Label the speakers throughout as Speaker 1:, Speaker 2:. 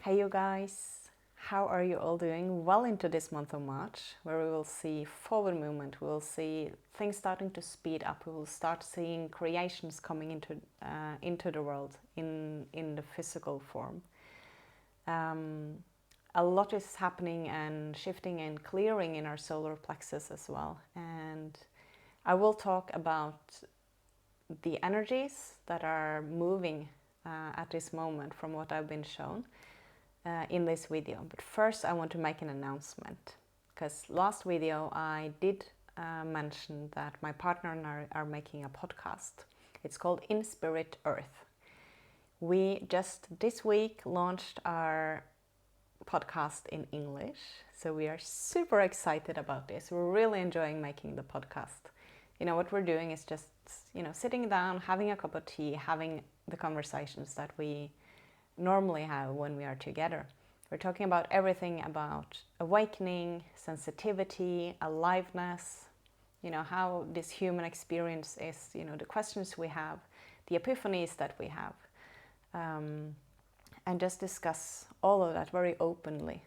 Speaker 1: Hey you guys, how are you all doing? Well into this month of March, where we will see forward movement, we will see things starting to speed up, we will start seeing creations coming into the world in the physical form. A lot is happening and shifting and clearing in our solar plexus as well, and I will talk about the energies that are moving at this moment from what I've been shown in this video. But first I want to make an announcement, because last video I did mention that my partner and I are making a podcast. It's called inSpirit Earth. We just this week launched our podcast in English, so we are super excited about this. We're really enjoying making the podcast. What we're doing is just sitting down, having a cup of tea, having the conversations that we normally have when we are together. We're talking about everything about awakening, sensitivity, aliveness, how this human experience is, the questions we have, the epiphanies that we have, and just discuss all of that very openly.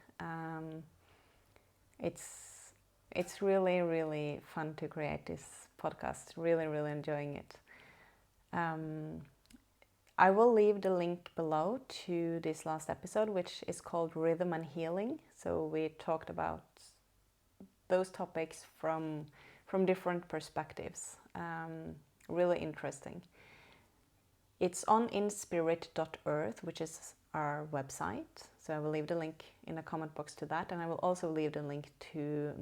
Speaker 1: It's really, really fun to create this podcast. Really, really enjoying it. I will leave the link below to this last episode, which is called Rhythm and Healing. So we talked about those topics from different perspectives. Really interesting. It's on inSpirit.earth, which is our website. So I will leave the link in the comment box to that, and I will also leave the link to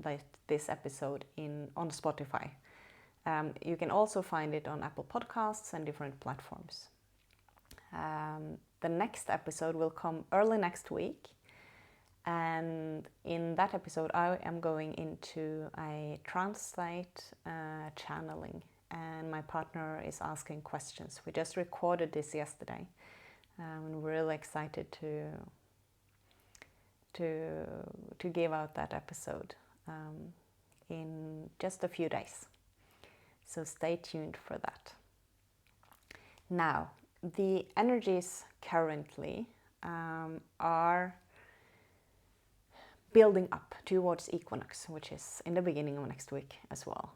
Speaker 1: this episode on Spotify. You can also find it on Apple Podcasts and different platforms. The next episode will come early next week, and in that episode I am going into a trance state channeling, and my partner is asking questions. We just recorded this yesterday, and we're really excited to give out that episode in just a few days. So stay tuned for that. Now, the energies currently are building up towards equinox, which is in the beginning of next week as well.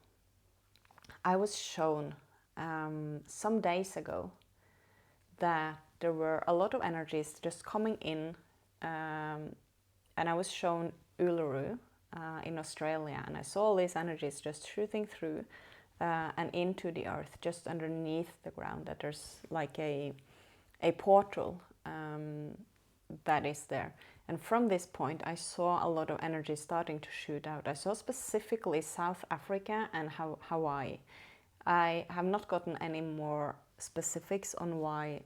Speaker 1: I was shown some days ago that there were a lot of energies just coming in, and I was shown Uluru in Australia, and I saw all these energies just shooting through and into the earth, just underneath the ground, that there's like a portal that is there. And from this point I saw a lot of energy starting to shoot out. I saw specifically South Africa and Hawaii. I have not gotten any more specifics on why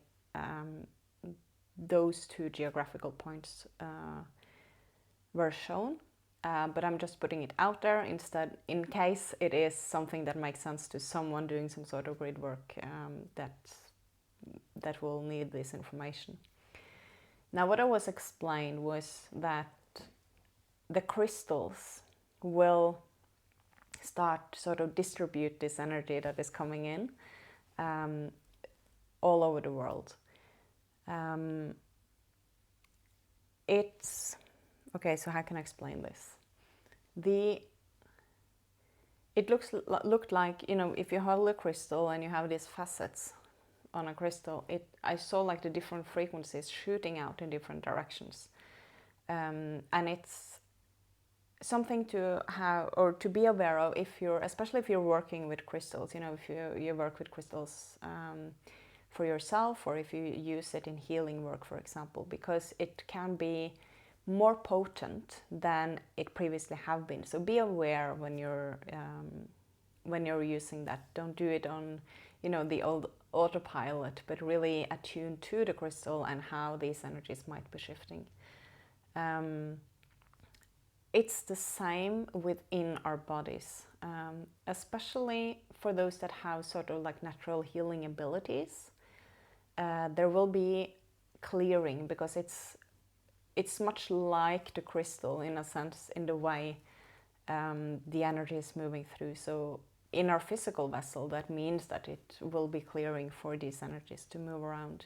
Speaker 1: those two geographical points were shown. But I'm just putting it out there instead, in case it is something that makes sense to someone doing some sort of grid work that will need this information. Now, what I was explained was that the crystals will start sort of distribute this energy that is coming in all over the world. Okay, so how can I explain this? It looked like, if you hold a crystal and you have these facets on a crystal, I saw like the different frequencies shooting out in different directions. And it's something to have or to be aware of especially if you're working with crystals, if you work with crystals for yourself, or if you use it in healing work, for example, because it can be more potent than it previously have been. So be aware when you're using that. Don't do it on the old autopilot, but really attune to the crystal and how these energies might be shifting. It's the same within our bodies, especially for those that have sort of like natural healing abilities. There will be clearing, because it's much like the crystal in a sense, in the way the energy is moving through. So in our physical vessel, that means that it will be clearing for these energies to move around.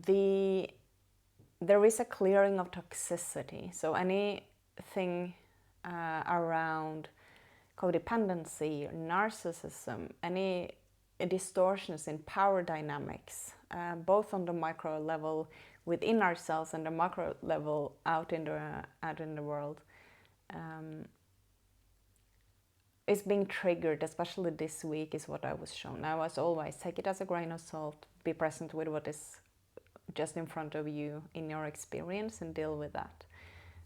Speaker 1: there is a clearing of toxicity. So anything around codependency, narcissism, any distortions in power dynamics, both on the micro level within ourselves and the macro level out in the world, is being triggered, especially this week, is what I was shown. Now, as always, take it as a grain of salt, be present with what is just in front of you in your experience and deal with that.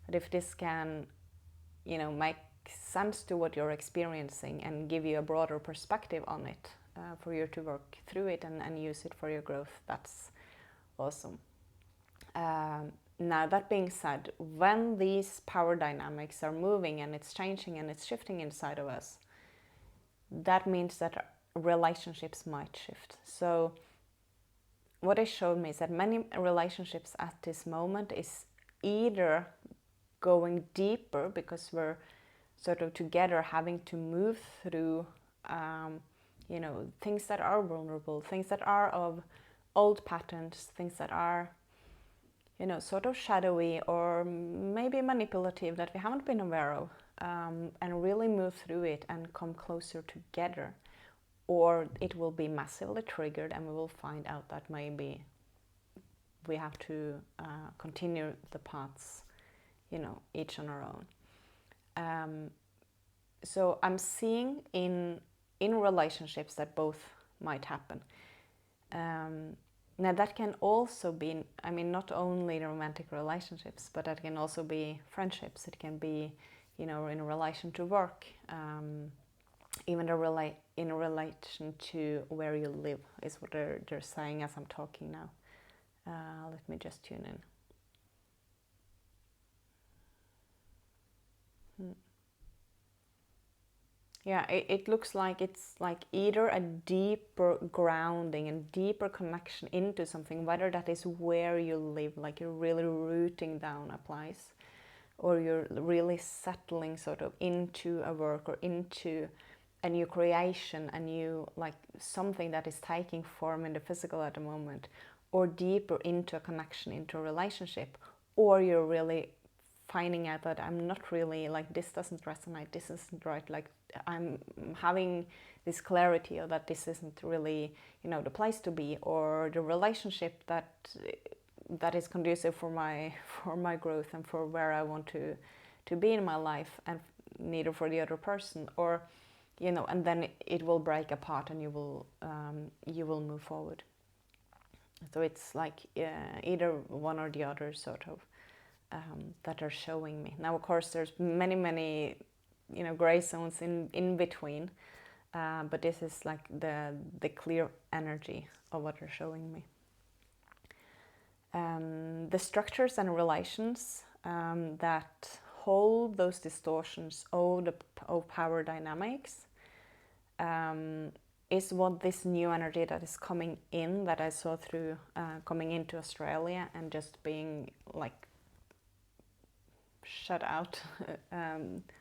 Speaker 1: But if this can, make sense to what you're experiencing and give you a broader perspective on it, for you to work through it and use it for your growth, that's awesome. Now, that being said, when these power dynamics are moving and it's changing and it's shifting inside of us, that means that relationships might shift. So what it showed me is that many relationships at this moment is either going deeper because we're sort of together having to move through things that are vulnerable, things that are of old patterns, things that are sort of shadowy or maybe manipulative that we haven't been aware of, and really move through it and come closer together. Or it will be massively triggered and we will find out that maybe we have to continue the paths, each on our own. So I'm seeing in relationships that both might happen. Now that can also be, not only romantic relationships, but that can also be friendships. It can be, in relation to work, even in relation to where you live, is what they're saying as I'm talking now. Let me just tune in. Yeah, it looks like it's like either a deeper grounding and deeper connection into something, whether that is where you live, like you're really rooting down a place, or you're really settling sort of into a work or into a new creation, a new, like something that is taking form in the physical at the moment, or deeper into a connection, into a relationship, or you're really finding out that I'm not really, like, this doesn't resonate, this isn't right, like I'm having this clarity of that this isn't really, the place to be, or the relationship that is conducive for my growth and for where I want to be in my life, and neither for the other person, or and then it will break apart and you will move forward. So it's like either one or the other sort of that are showing me. Now, of course, there's many gray zones in between, but this is like the clear energy of what they're showing me. The structures and relations that hold those distortions of power dynamics is what this new energy that is coming in, that I saw through coming into Australia and just being like shut out,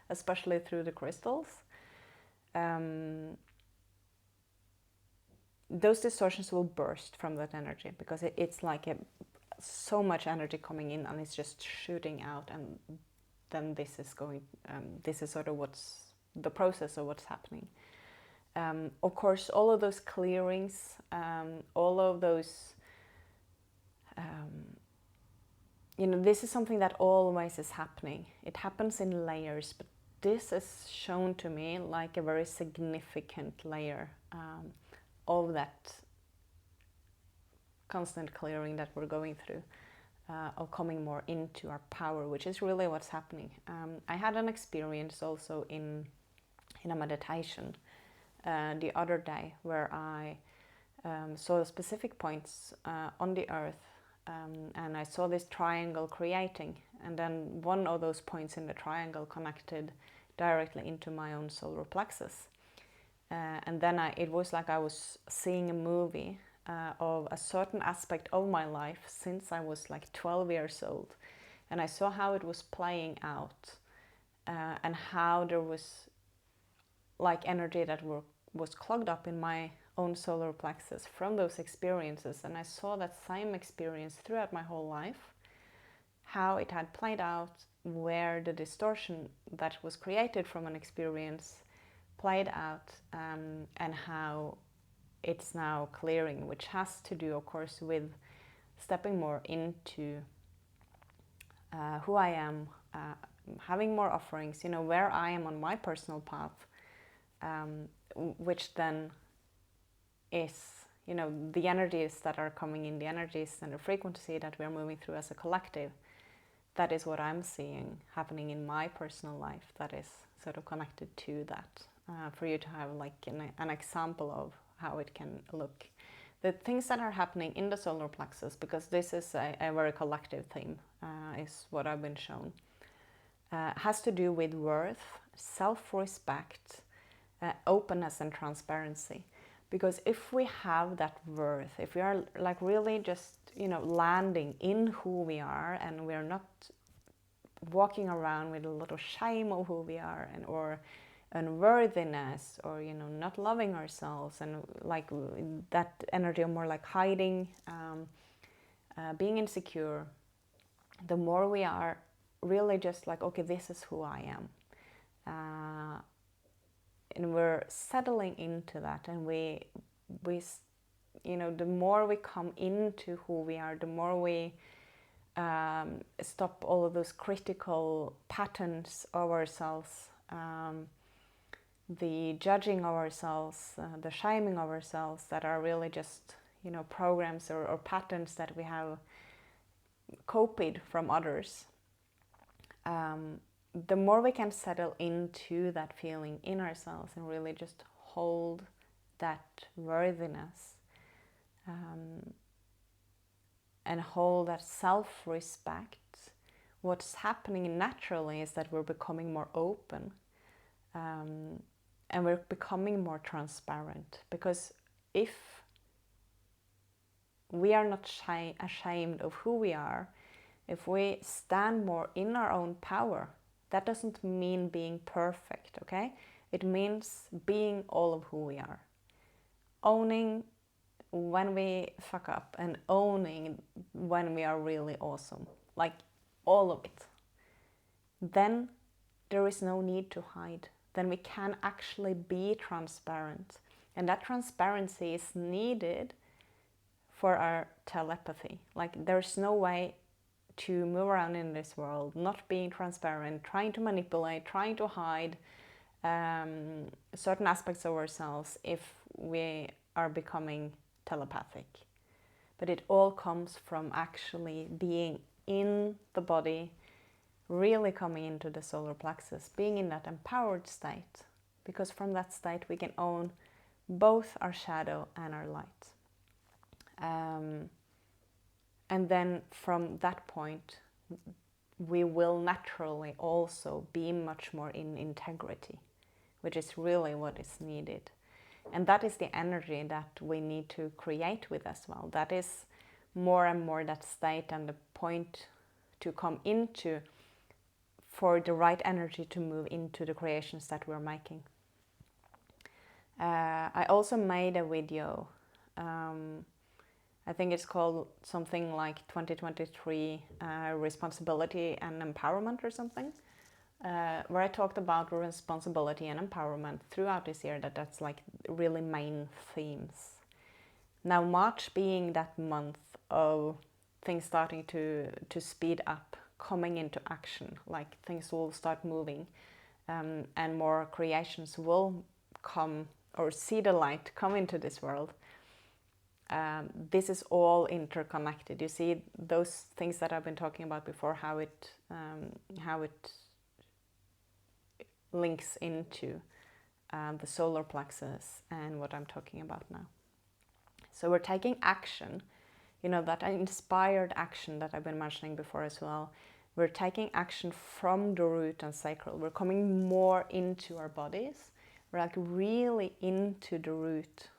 Speaker 1: especially through the crystals. Those distortions will burst from that energy, because it's like so much energy coming in and it's just shooting out, and then this is sort of what's the process of what's happening. Of course, all of those clearings, all of those, this is something that always is happening. It happens in layers, but this is shown to me like a very significant layer of that constant clearing that we're going through, of coming more into our power, which is really what's happening. I had an experience also in a meditation the other day, where I saw specific points on the earth, and I saw this triangle creating, and then one of those points in the triangle connected directly into my own solar plexus, and then it was like I was seeing a movie of a certain aspect of my life since I was like 12 years old, and I saw how it was playing out, and how there was like energy that was clogged up in my own solar plexus from those experiences, and I saw that same experience throughout my whole life, how it had played out, where the distortion that was created from an experience played out, and how it's now clearing, which has to do, of course, with stepping more into who I am, having more offerings, where I am on my personal path, which then is, the energies that are coming in, the energies and the frequency that we're moving through as a collective. That is what I'm seeing happening in my personal life that is sort of connected to that, for you to have like an example of how it can look. The things that are happening in the solar plexus, because this is a very collective theme, is what I've been shown, has to do with worth, self-respect, openness and transparency. Because if we have that worth, if we are like really just, landing in who we are, and we're not walking around with a lot of shame of who we are, or unworthiness, or not loving ourselves, and like that energy of more like hiding, being insecure, the more we are really just like, okay, this is who I am, and we're settling into that, and we the more we come into who we are, the more we stop all of those critical patterns of ourselves, the judging of ourselves, the shaming of ourselves, that are really just programs or patterns that we have copied from others. The more we can settle into that feeling in ourselves and really just hold that worthiness, and hold that self-respect, what's happening naturally is that we're becoming more open, and we're becoming more transparent. Because if we are not ashamed of who we are, if we stand more in our own power, that doesn't mean being perfect, okay? It means being all of who we are. Owning when we fuck up, and owning when we are really awesome. Like all of it. Then there is no need to hide. Then we can actually be transparent. And that transparency is needed for our telepathy. Like there's no way to move around in this world not being transparent, trying to manipulate, trying to hide certain aspects of ourselves if we are becoming telepathic. But it all comes from actually being in the body, really coming into the solar plexus, being in that empowered state. Because from that state we can own both our shadow and our light. And then from that point, we will naturally also be much more in integrity, which is really what is needed. And that is the energy that we need to create with as well. That is more and more that state and the point to come into for the right energy to move into the creations that we're making. I also made a video, I think it's called something like 2023 Responsibility and Empowerment or something, where I talked about responsibility and empowerment throughout this year, that's like really main themes. Now March being that month of things starting to speed up, coming into action, like things will start moving, and more creations will come or see the light come into this world. This is all interconnected. You see those things that I've been talking about before, how it links into the solar plexus and what I'm talking about now. So we're taking action, that inspired action that I've been mentioning before as well. We're taking action from the root and sacral. We're coming more into our bodies. We're like really into the root,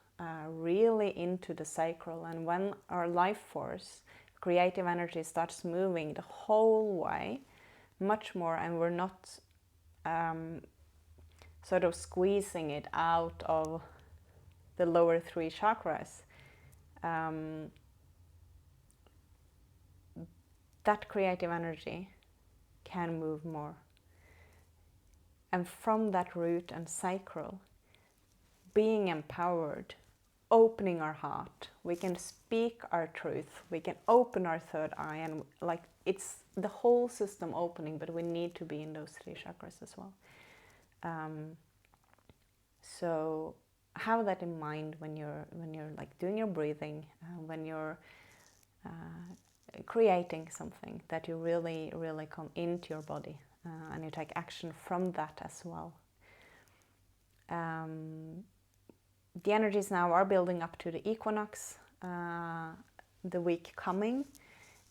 Speaker 1: really into the sacral. And when our life force, creative energy starts moving the whole way, much more, and we're not sort of squeezing it out of the lower 3 chakras, that creative energy can move more. And from that root and sacral, being empowered, opening our heart, we can speak our truth, we can open our third eye, and like it's the whole system opening, but we need to be in those 3 chakras as well. So have that in mind when you're like doing your breathing, when you're creating something, that you really come into your body, and you take action from that as well. The energies now are building up to the equinox, the week coming,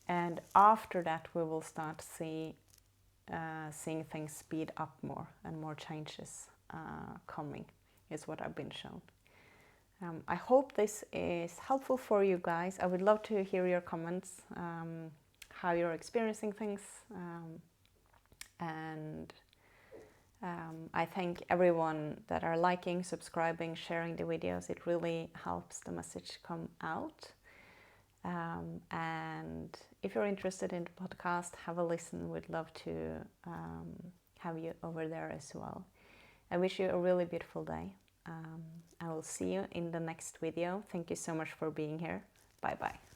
Speaker 1: and after that we will start seeing things speed up more, and more changes coming, is what I've been shown. I hope this is helpful for you guys. I would love to hear your comments, how you're experiencing things, and I thank everyone that are liking, subscribing, sharing the videos. It really helps the message come out. And if you're interested in the podcast, have a listen. We'd love to have you over there as well. I wish you a really beautiful day. I will see you in the next video. Thank you so much for being here. Bye bye.